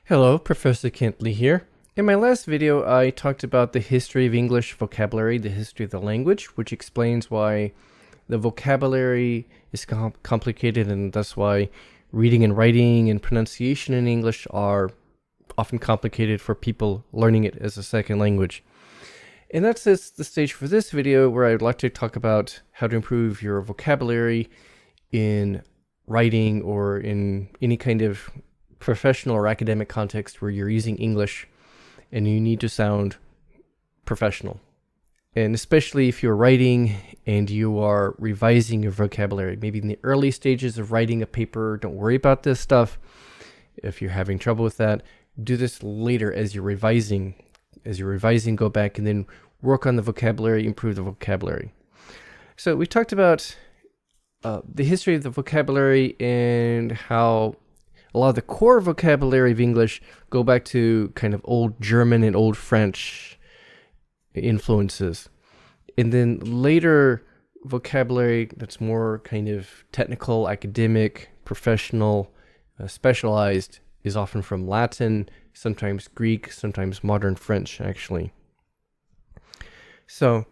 Hello, Professor Kentley here. In my last video, I talked about the history of English vocabulary, the history of the language, which explains why the vocabulary is complicated and thus why reading and writing and pronunciation in English are often complicated for people learning it as a second language. And that sets the stage for this video, where I would like to talk about how to improve your vocabulary in writing or in any kind of professional or academic context where you're using English and you need to sound professional. And especially if you're writing and you are revising your vocabulary, maybe in the early stages of writing a paper, don't worry about this stuff. If you're having trouble with that, do this later as you're revising. As you're revising, go back and then work on the vocabulary, improve the vocabulary. So we talked about the history of the vocabulary and how a lot of the core vocabulary of English go back to kind of old German and old French influences. And then later vocabulary that's more kind of technical, academic, professional, specialized is often from Latin, sometimes Greek, sometimes modern French, actually. So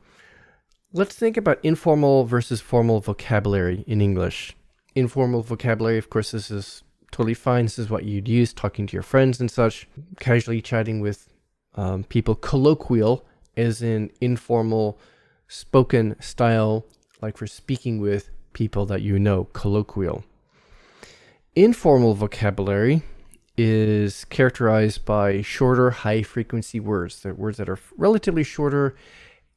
let's think about informal versus formal vocabulary in English. Informal vocabulary, of course, this is totally fine. This is what you'd use talking to your friends and such, casually chatting with people. Colloquial, as in informal spoken style, like for speaking with people that you know, colloquial. Informal vocabulary is characterized by shorter, high-frequency words. They're words that are relatively shorter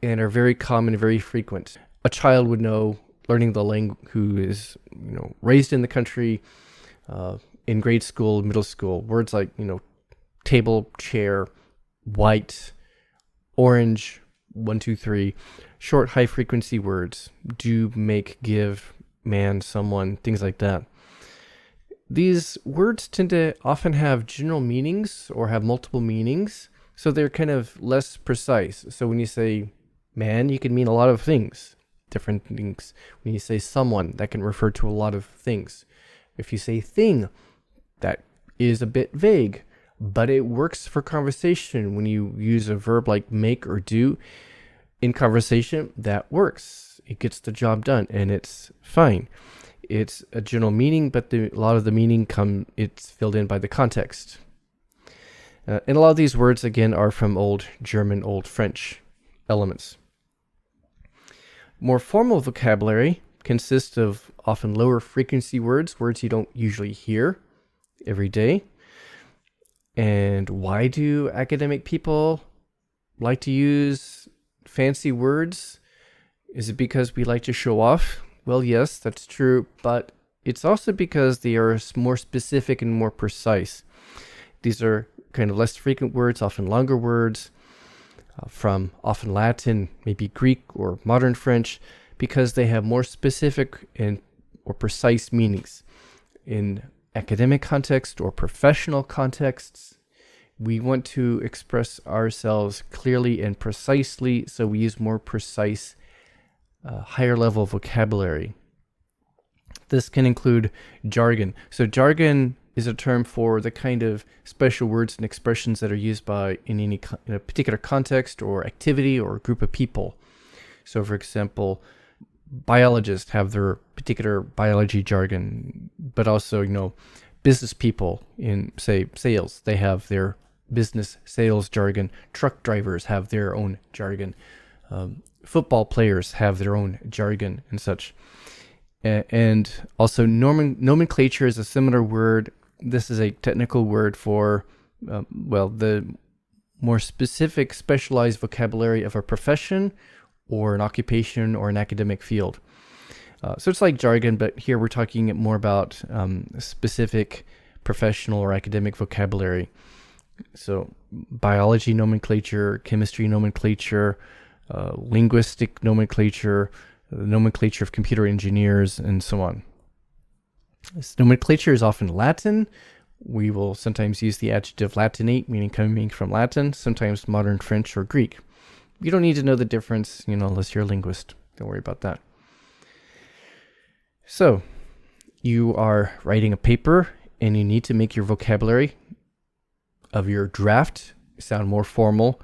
and are very common and very frequent. A child would know, learning the language, who is raised in the country, in grade school, middle school, words like, table, chair, white, orange, 1, 2, 3, short, high frequency words, do, make, give, man, someone, things like that. These words tend to often have general meanings or have multiple meanings, so they're kind of less precise. So when you say man, you can mean a lot of things, different things. When you say someone, that can refer to a lot of things. If you say thing, that is a bit vague, but it works for conversation. When you use a verb like make or do in conversation, that works. It gets the job done and it's fine. It's a general meaning, but a lot of the meaning it's filled in by the context. And a lot of these words, again, are from Old German, Old French elements. More formal vocabulary consists of often lower frequency words you don't usually hear every day. And why do academic people like to use fancy words? Is it because we like to show off? Well, yes, that's true, but it's also because they are more specific and more precise. These are kind of less frequent words, often longer words, from often Latin, maybe Greek or modern French, because they have more specific and or precise meanings. In academic context or professional contexts, we want to express ourselves clearly and precisely, so we use more precise, higher level vocabulary. This can include jargon. So jargon is a term for the kind of special words and expressions that are used in a particular context or activity or group of people. So, for example, biologists have their particular biology jargon, but also, business people in, say, sales, they have their business sales jargon. Truck drivers have their own jargon. Football players have their own jargon and such. And also nomenclature is a similar word. This is a technical word for, the more specific, specialized vocabulary of a profession or an occupation or an academic field. So it's like jargon, but here we're talking more about specific professional or academic vocabulary. So biology nomenclature, chemistry nomenclature, linguistic nomenclature, the nomenclature of computer engineers, and so on. This nomenclature is often Latin. We will sometimes use the adjective Latinate, meaning coming from Latin, sometimes modern French or Greek. You don't need to know the difference, unless you're a linguist. Don't worry about that. So, you are writing a paper and you need to make your vocabulary of your draft sound more formal,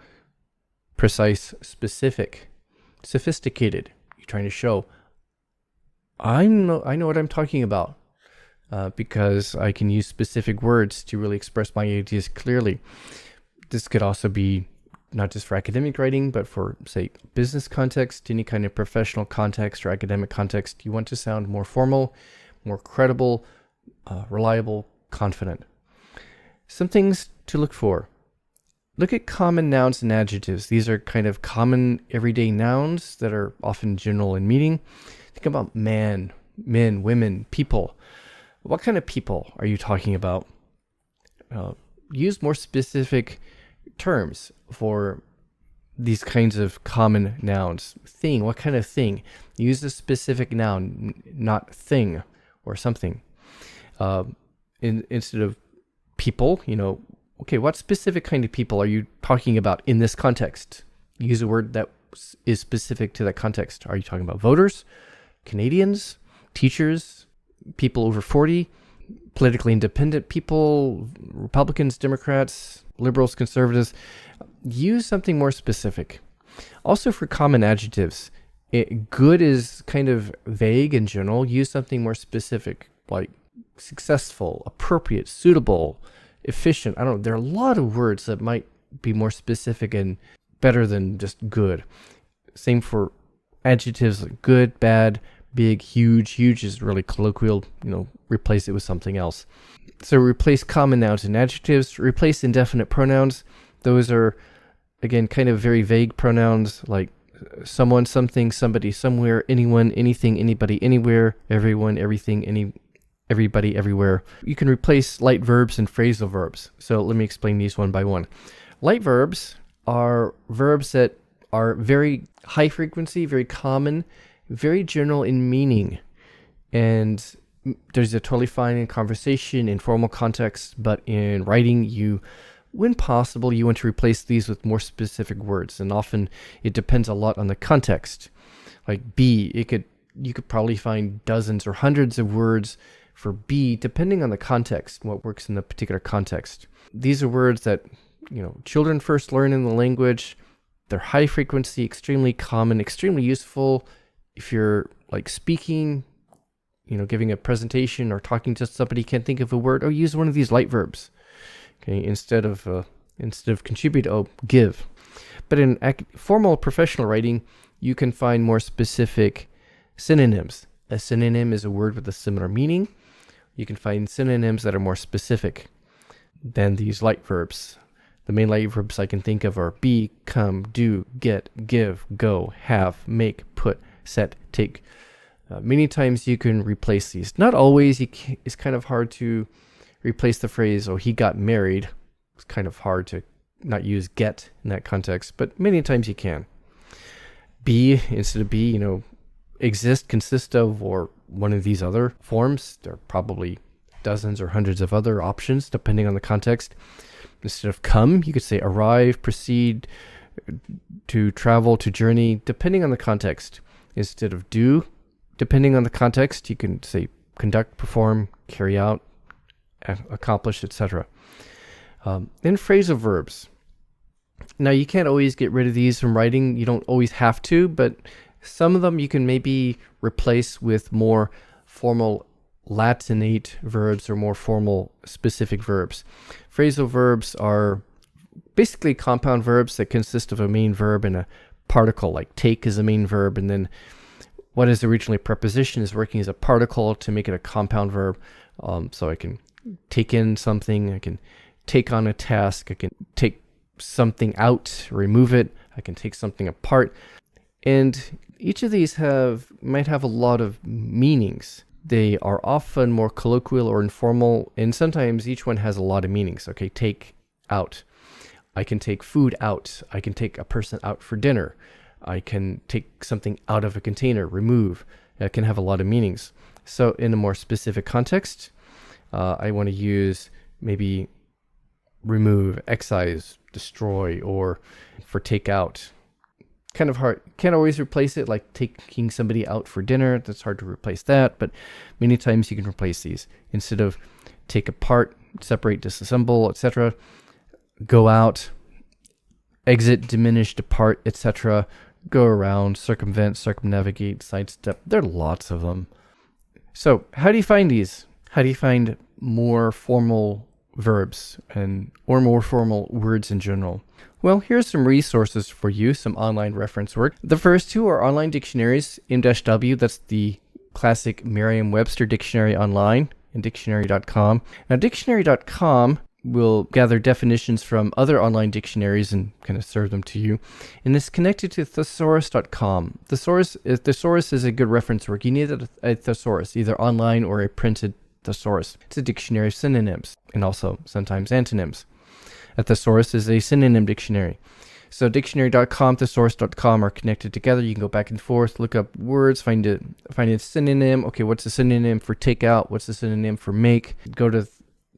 precise, specific, sophisticated. You're trying to show, I know what I'm talking about, because I can use specific words to really express my ideas clearly. This could also be not just for academic writing, but for, say, business context, any kind of professional context or academic context. You want to sound more formal, more credible, reliable, confident. Some things to look for. Look at common nouns and adjectives. These are kind of common everyday nouns that are often general in meaning. Think about man, men, women, people. What kind of people are you talking about? Use more specific terms for these kinds of common nouns. Thing, what kind of thing? Use a specific noun, not thing or something. Instead of people, okay, what specific kind of people are you talking about in this context? Use a word that is specific to that context. Are you talking about voters, Canadians, teachers, people over 40, politically independent people, Republicans, Democrats, liberals, conservatives? Use something more specific. Also for common adjectives, good is kind of vague in general. Use something more specific, like successful, appropriate, suitable, efficient. I don't know. There are a lot of words that might be more specific and better than just good. Same for adjectives like good, bad, big, huge. Huge is really colloquial. Replace it with something else. So replace common nouns and adjectives. Replace indefinite pronouns. Those are, again, kind of very vague pronouns like someone, something, somebody, somewhere, anyone, anything, anybody, anywhere, everyone, everything, everybody, everywhere. You can replace light verbs and phrasal verbs. So let me explain these one by one. Light verbs are verbs that are very high frequency, very common, very general in meaning. And there's a totally fine in conversation, in formal context, but in writing, when possible, you want to replace these with more specific words. And often it depends a lot on the context. Like be, you could probably find dozens or hundreds of words for be, depending on the context, what works in the particular context. These are words that, children first learn in the language. They're high frequency, extremely common, extremely useful. If you're like speaking, giving a presentation or talking to somebody, can't think of a word, use one of these light verbs. Okay, instead of contribute, give. But in formal professional writing, you can find more specific synonyms. A synonym is a word with a similar meaning. You can find synonyms that are more specific than these light verbs. The main light verbs I can think of are be, come, do, get, give, go, have, make, put, set, take. Many times you can replace these. Not always. It's kind of hard to replace the phrase, he got married. It's kind of hard to not use get in that context, but many times you can. Be, instead of be, exist, consist of, or one of these other forms. There are probably dozens or hundreds of other options depending on the context. Instead of come, you could say arrive, proceed, to travel, to journey, depending on the context. Instead of do, depending on the context, you can say conduct, perform, carry out, accomplish, etc. And phrasal verbs. Now, you can't always get rid of these from writing. You don't always have to, but some of them you can maybe replace with more formal Latinate verbs or more formal specific verbs. Phrasal verbs are basically compound verbs that consist of a main verb and a particle, like take is a main verb, and then what is originally a preposition is working as a particle to make it a compound verb. So I can take in something, I can take on a task, I can take something out, remove it, I can take something apart. And each of these might have a lot of meanings. They are often more colloquial or informal, and sometimes each one has a lot of meanings. Okay, take out. I can take food out. I can take a person out for dinner. I can take something out of a container, remove. It can have a lot of meanings. So in a more specific context, I want to use maybe remove, excise, destroy, or for take out. Kind of hard. Can't always replace it, like taking somebody out for dinner. That's hard to replace that, but many times you can replace these. Instead of take apart, separate, disassemble, etc., go out, exit, diminish, depart, etc., go around, circumvent, circumnavigate, sidestep. There are lots of them. So how do you find these? How do you find more formal verbs or more formal words in general? Well, here's some resources for you, some online reference work. The first two are online dictionaries, M-W, that's the classic Merriam-Webster dictionary online, and dictionary.com. Now, dictionary.com will gather definitions from other online dictionaries and kind of serve them to you. And it's connected to thesaurus.com. Thesaurus is a good reference work. You need a thesaurus, either online or a printed thesaurus. It's a dictionary of synonyms and also sometimes antonyms. A thesaurus is a synonym dictionary. So dictionary.com, thesaurus.com are connected together. You can go back and forth, look up words, find a synonym. Okay, what's a synonym for take out? What's a synonym for make? Go to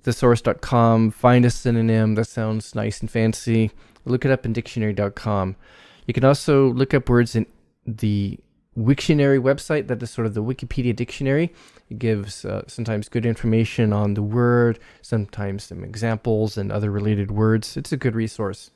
thesaurus.com, find a synonym that sounds nice and fancy. Look it up in dictionary.com. You can also look up words in the Wiktionary website. That is sort of the Wikipedia dictionary. It gives sometimes good information on the word, sometimes some examples and other related words. It's a good resource.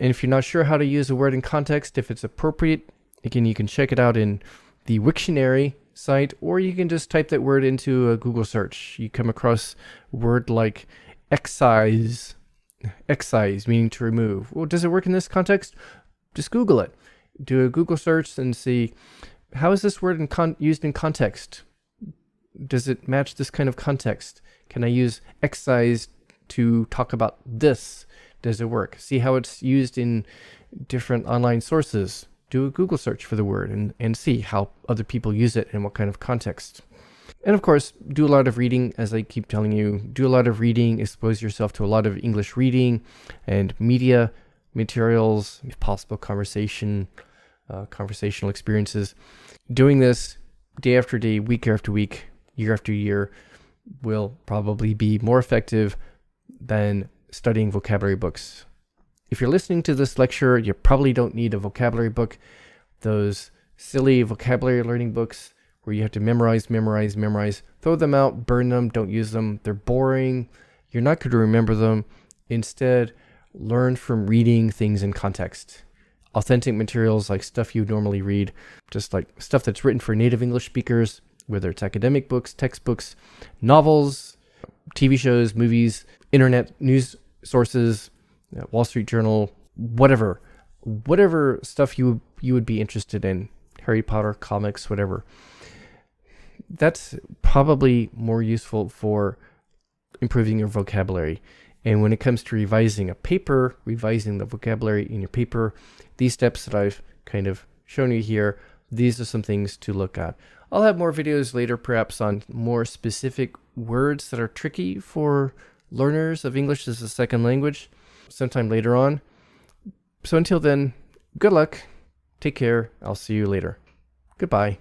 And if you're not sure how to use a word in context, if it's appropriate, again, you can check it out in the Wiktionary site, or you can just type that word into a Google search. You come across a word like excise, meaning to remove. Well, does it work in this context? Just Google it. Do a Google search and see, how is this word used in context? Does it match this kind of context? Can I use excise to talk about this? Does it work? See how it's used in different online sources. Do a Google search for the word and see how other people use it and what kind of context. And of course, do a lot of reading, as I keep telling you. Do a lot of reading, expose yourself to a lot of English reading and media materials, if possible, conversational experiences. Doing this day after day, week after week, year after year will probably be more effective than studying vocabulary books. If you're listening to this lecture, you probably don't need a vocabulary book. Those silly vocabulary learning books where you have to memorize, throw them out, burn them, don't use them. They're boring. You're not going to remember them. Instead, learn from reading things in context. Authentic materials, like stuff you normally read, just like stuff that's written for native English speakers, whether it's academic books, textbooks, novels, TV shows, movies, internet news sources, Wall Street Journal, whatever stuff you would be interested in, Harry Potter, comics, whatever. That's probably more useful for improving your vocabulary. And when it comes to revising a paper, revising the vocabulary in your paper, these steps that I've kind of shown you here, these are some things to look at. I'll have more videos later, perhaps on more specific words that are tricky for learners of English as a second language sometime later on. So until then, good luck. Take care. I'll see you later. Goodbye.